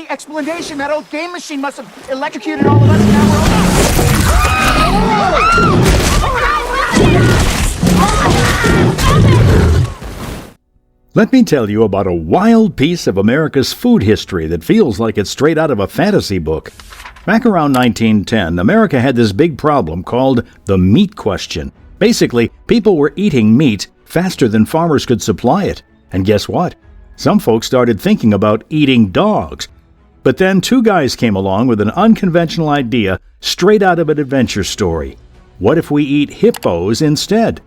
Explanation, that old game machine must have electrocuted all of us, and now we're all... Let me tell you about a wild piece of America's food history that feels like it's straight out of a fantasy book. Back around 1910, America had this big problem called the meat question. Basically, people were eating meat faster than farmers could supply it. And guess what? Some folks started thinking about eating dogs. But then two guys came along with an unconventional idea straight out of an adventure story. What if we eat hippos instead?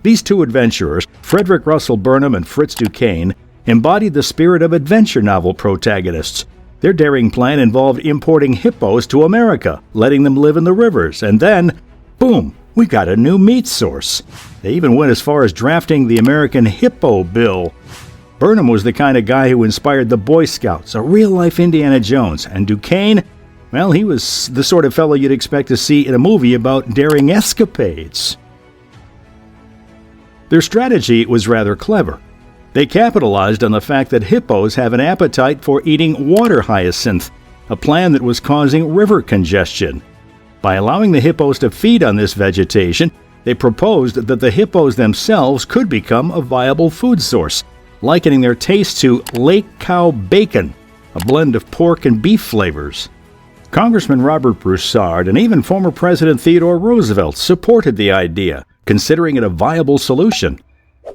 These two adventurers, Frederick Russell Burnham and Fritz Duquesne, embodied the spirit of adventure novel protagonists. Their daring plan involved importing hippos to America, letting them live in the rivers, and then, boom, we got a new meat source. They even went as far as drafting the American Hippo Bill. Burnham was the kind of guy who inspired the Boy Scouts, a real-life Indiana Jones, and Duquesne, well, he was the sort of fellow you'd expect to see in a movie about daring escapades. Their strategy was rather clever. They capitalized on the fact that hippos have an appetite for eating water hyacinth, a plant that was causing river congestion. By allowing the hippos to feed on this vegetation, they proposed that the hippos themselves could become a viable food source, likening their taste to lake cow bacon, a blend of pork and beef flavors. Congressman Robert Broussard and even former President Theodore Roosevelt supported the idea, considering it a viable solution.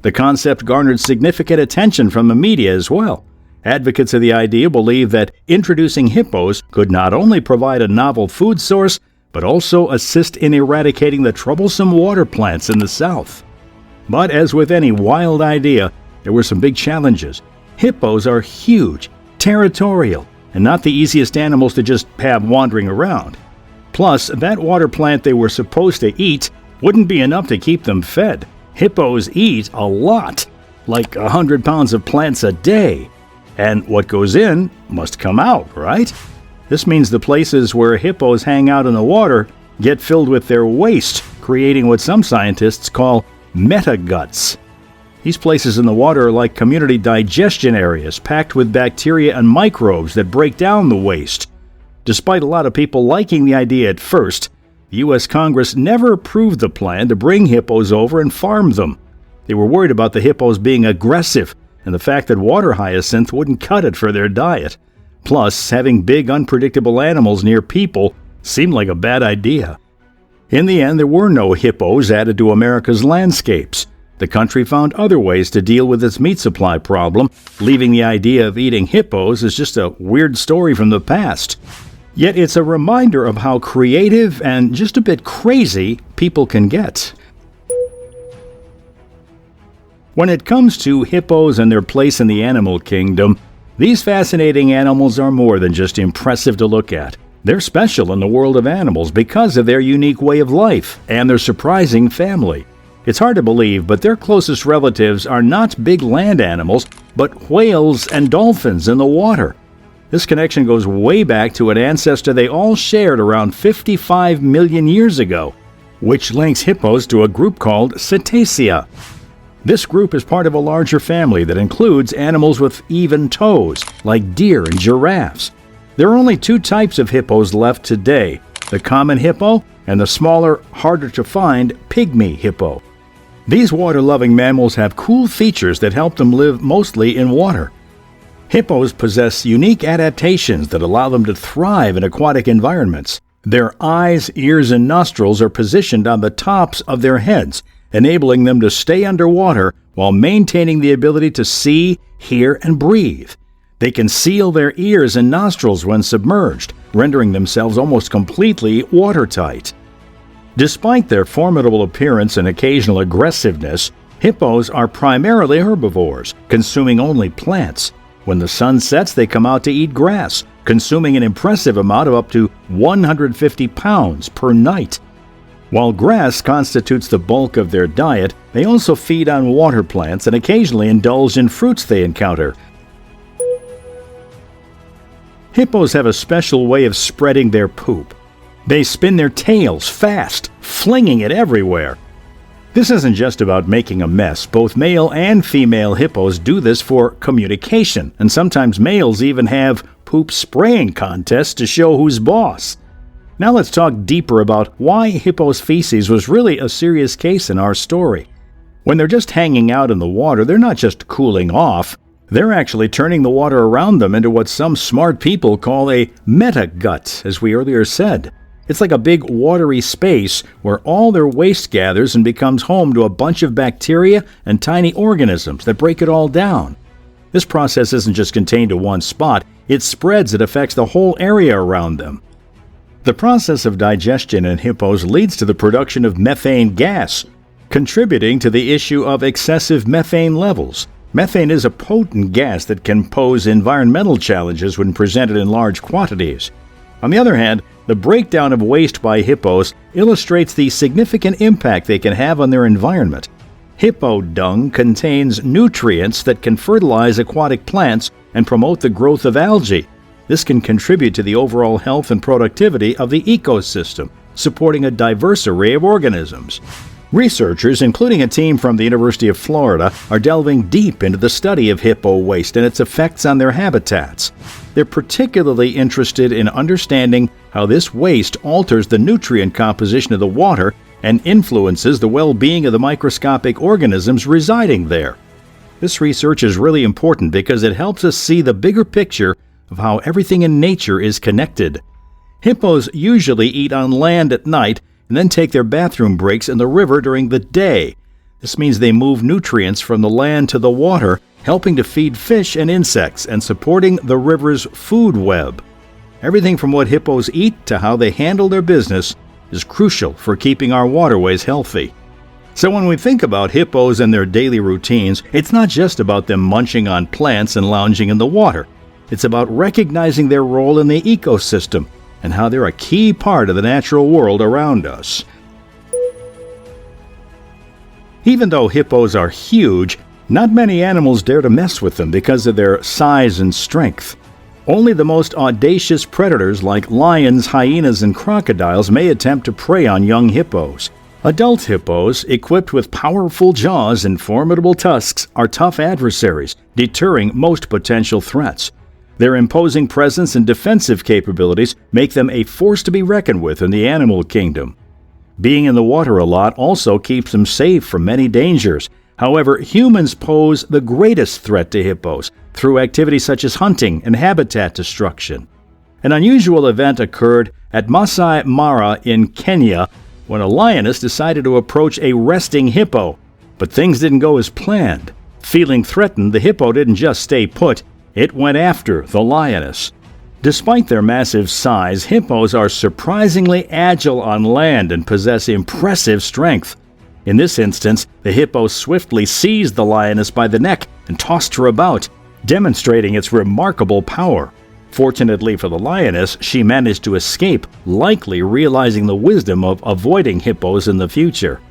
The concept garnered significant attention from the media as well. Advocates of the idea believe that introducing hippos could not only provide a novel food source, but also assist in eradicating the troublesome water plants in the South. But as with any wild idea, there were some big challenges. Hippos are huge, territorial, and not the easiest animals to just have wandering around. Plus, that water plant they were supposed to eat wouldn't be enough to keep them fed. Hippos eat a lot, like 100 pounds of plants a day. And what goes in must come out, right? This means the places where hippos hang out in the water get filled with their waste, creating what some scientists call metaguts. These places in the water are like community digestion areas packed with bacteria and microbes that break down the waste. Despite a lot of people liking the idea at first, the U.S. Congress never approved the plan to bring hippos over and farm them. They were worried about the hippos being aggressive and the fact that water hyacinth wouldn't cut it for their diet. Plus, having big, unpredictable animals near people seemed like a bad idea. In the end, there were no hippos added to America's landscapes. The country found other ways to deal with its meat supply problem, leaving the idea of eating hippos as just a weird story from the past. Yet it's a reminder of how creative and just a bit crazy people can get. When it comes to hippos and their place in the animal kingdom, these fascinating animals are more than just impressive to look at. They're special in the world of animals because of their unique way of life and their surprising family. It's hard to believe, but their closest relatives are not big land animals, but whales and dolphins in the water. This connection goes way back to an ancestor they all shared around 55 million years ago, which links hippos to a group called Cetacea. This group is part of a larger family that includes animals with even toes, like deer and giraffes. There are only two types of hippos left today, the common hippo and the smaller, harder-to-find pygmy hippo. These water-loving mammals have cool features that help them live mostly in water. Hippos possess unique adaptations that allow them to thrive in aquatic environments. Their eyes, ears, and nostrils are positioned on the tops of their heads, enabling them to stay underwater while maintaining the ability to see, hear, and breathe. They can seal their ears and nostrils when submerged, rendering themselves almost completely watertight. Despite their formidable appearance and occasional aggressiveness, hippos are primarily herbivores, consuming only plants. When the sun sets, they come out to eat grass, consuming an impressive amount of up to 150 pounds per night. While grass constitutes the bulk of their diet, they also feed on water plants and occasionally indulge in fruits they encounter. Hippos have a special way of spreading their poop. They spin their tails fast, flinging it everywhere. This isn't just about making a mess. Both male and female hippos do this for communication, and sometimes males even have poop spraying contest to show who's boss. Now let's talk deeper about why Hippos Feces was really a serious case in our story. When they're just hanging out in the water, they're not just cooling off. They're actually turning the water around them into what some smart people call a meta-gut, as we earlier said. It's like a big watery space where all their waste gathers and becomes home to a bunch of bacteria and tiny organisms that break it all down. This process isn't just contained to one spot, it spreads, it affects the whole area around them. The process of digestion in hippos leads to the production of methane gas, contributing to the issue of excessive methane levels. Methane is a potent gas that can pose environmental challenges when presented in large quantities. On the other hand, the breakdown of waste by hippos illustrates the significant impact they can have on their environment. Hippo dung contains nutrients that can fertilize aquatic plants and promote the growth of algae. This can contribute to the overall health and productivity of the ecosystem, supporting a diverse array of organisms. Researchers, including a team from the University of Florida, are delving deep into the study of hippo waste and its effects on their habitats. They're particularly interested in understanding how this waste alters the nutrient composition of the water and influences the well-being of the microscopic organisms residing there. This research is really important because it helps us see the bigger picture of how everything in nature is connected. Hippos usually eat on land at night and then take their bathroom breaks in the river during the day. This means they move nutrients from the land to the water, helping to feed fish and insects and supporting the river's food web. Everything from what hippos eat to how they handle their business is crucial for keeping our waterways healthy. So when we think about hippos and their daily routines, it's not just about them munching on plants and lounging in the water. It's about recognizing their role in the ecosystem and how they're a key part of the natural world around us. Even though hippos are huge, not many animals dare to mess with them because of their size and strength. Only the most audacious predators like lions, hyenas, and crocodiles may attempt to prey on young hippos. Adult hippos, equipped with powerful jaws and formidable tusks, are tough adversaries, deterring most potential threats. Their imposing presence and defensive capabilities make them a force to be reckoned with in the animal kingdom. Being in the water a lot also keeps them safe from many dangers. However, humans pose the greatest threat to hippos through activities such as hunting and habitat destruction. An unusual event occurred at Masai Mara in Kenya when a lioness decided to approach a resting hippo, but things didn't go as planned. Feeling threatened, the hippo didn't just stay put, it went after the lioness. Despite their massive size, hippos are surprisingly agile on land and possess impressive strength. In this instance, the hippo swiftly seized the lioness by the neck and tossed her about, demonstrating its remarkable power. Fortunately for the lioness, she managed to escape, likely realizing the wisdom of avoiding hippos in the future.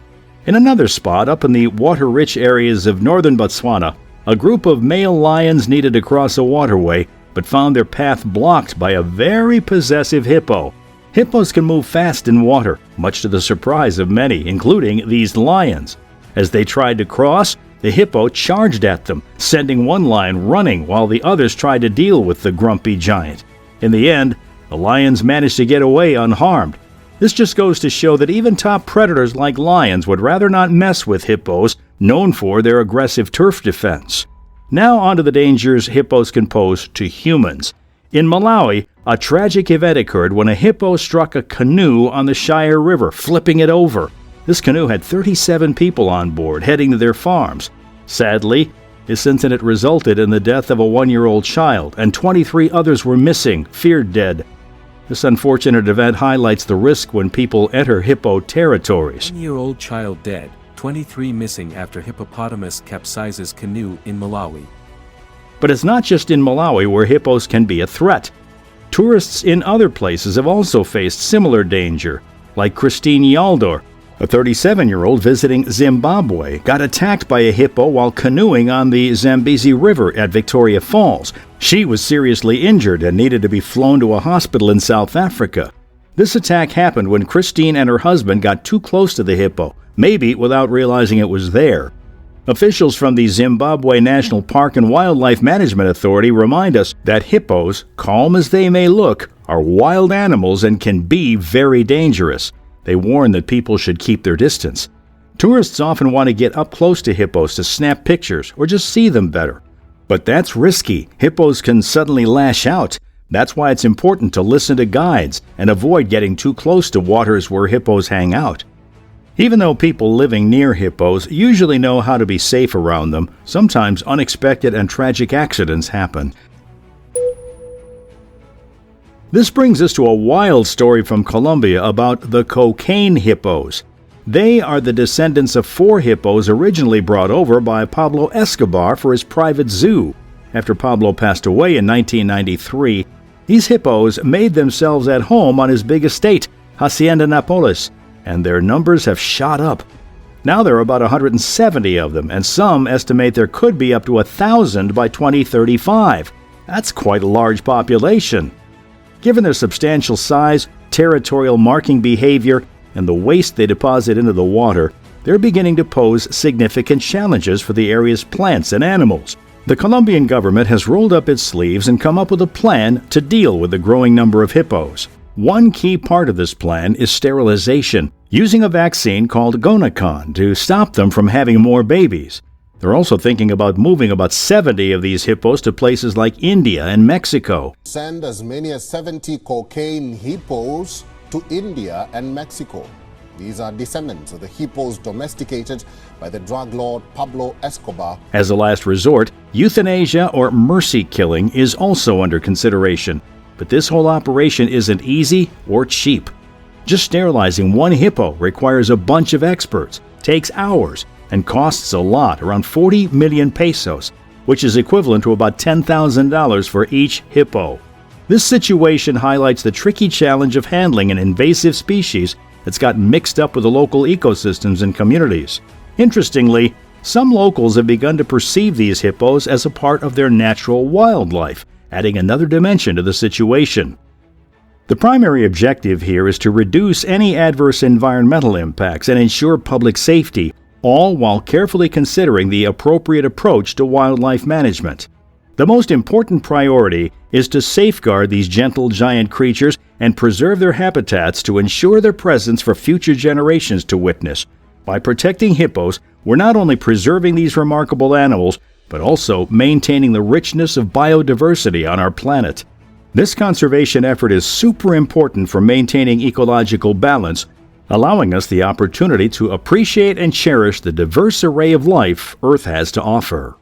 In another spot, up in the water-rich areas of northern Botswana, a group of male lions needed to cross a waterway, but found their path blocked by a very possessive hippo. Hippos can move fast in water, much to the surprise of many, including these lions. As they tried to cross, the hippo charged at them, sending one lion running while the others tried to deal with the grumpy giant. In the end, the lions managed to get away unharmed. This just goes to show that even top predators like lions would rather not mess with hippos, known for their aggressive turf defense. Now on to the dangers hippos can pose to humans. In Malawi, a tragic event occurred when a hippo struck a canoe on the Shire River, flipping it over. This canoe had 37 people on board, heading to their farms. Sadly, this incident resulted in the death of a 1-year-old child, and 23 others were missing, feared dead. This unfortunate event highlights the risk when people enter hippo territories. 1-year-old child dead, 23 missing after hippopotamus capsizes canoe in Malawi. But it's not just in Malawi where hippos can be a threat. Tourists in other places have also faced similar danger, like Christine Yaldor, a 37-year-old visiting Zimbabwe, got attacked by a hippo while canoeing on the Zambezi River at Victoria Falls. She was seriously injured and needed to be flown to a hospital in South Africa. This attack happened when Christine and her husband got too close to the hippo, maybe without realizing it was there. Officials from the Zimbabwe National Park and Wildlife Management Authority remind us that hippos, calm as they may look, are wild animals and can be very dangerous. They warn that people should keep their distance. Tourists often want to get up close to hippos to snap pictures or just see them better. But that's risky. Hippos can suddenly lash out. That's why it's important to listen to guides and avoid getting too close to waters where hippos hang out. Even though people living near hippos usually know how to be safe around them, sometimes unexpected and tragic accidents happen. This brings us to a wild story from Colombia about the cocaine hippos. They are the descendants of 4 hippos originally brought over by Pablo Escobar for his private zoo. After Pablo passed away in 1993, these hippos made themselves at home on his big estate, Hacienda Nápoles, and their numbers have shot up. Now there are about 170 of them, and some estimate there could be up to 1,000 by 2035. That's quite a large population. Given their substantial size, territorial marking behavior, and the waste they deposit into the water, they're beginning to pose significant challenges for the area's plants and animals. The Colombian government has rolled up its sleeves and come up with a plan to deal with the growing number of hippos. One key part of this plan is sterilization, using a vaccine called Gonacon to stop them from having more babies. They're also thinking about moving about 70 of these hippos to places like India and Mexico. Send as many as 70 cocaine hippos to India and Mexico. These are descendants of the hippos domesticated by the drug lord Pablo Escobar. As a last resort, euthanasia or mercy killing is also under consideration. But this whole operation isn't easy or cheap. Just sterilizing one hippo requires a bunch of experts, takes hours, and costs a lot, around 40 million pesos, which is equivalent to about $10,000 for each hippo. This situation highlights the tricky challenge of handling an invasive species that's gotten mixed up with the local ecosystems and communities. Interestingly, some locals have begun to perceive these hippos as a part of their natural wildlife, adding another dimension to the situation. The primary objective here is to reduce any adverse environmental impacts and ensure public safety, all while carefully considering the appropriate approach to wildlife management. The most important priority is to safeguard these gentle giant creatures and preserve their habitats to ensure their presence for future generations to witness. By protecting hippos, we're not only preserving these remarkable animals, but also maintaining the richness of biodiversity on our planet. This conservation effort is super important for maintaining ecological balance, allowing us the opportunity to appreciate and cherish the diverse array of life Earth has to offer.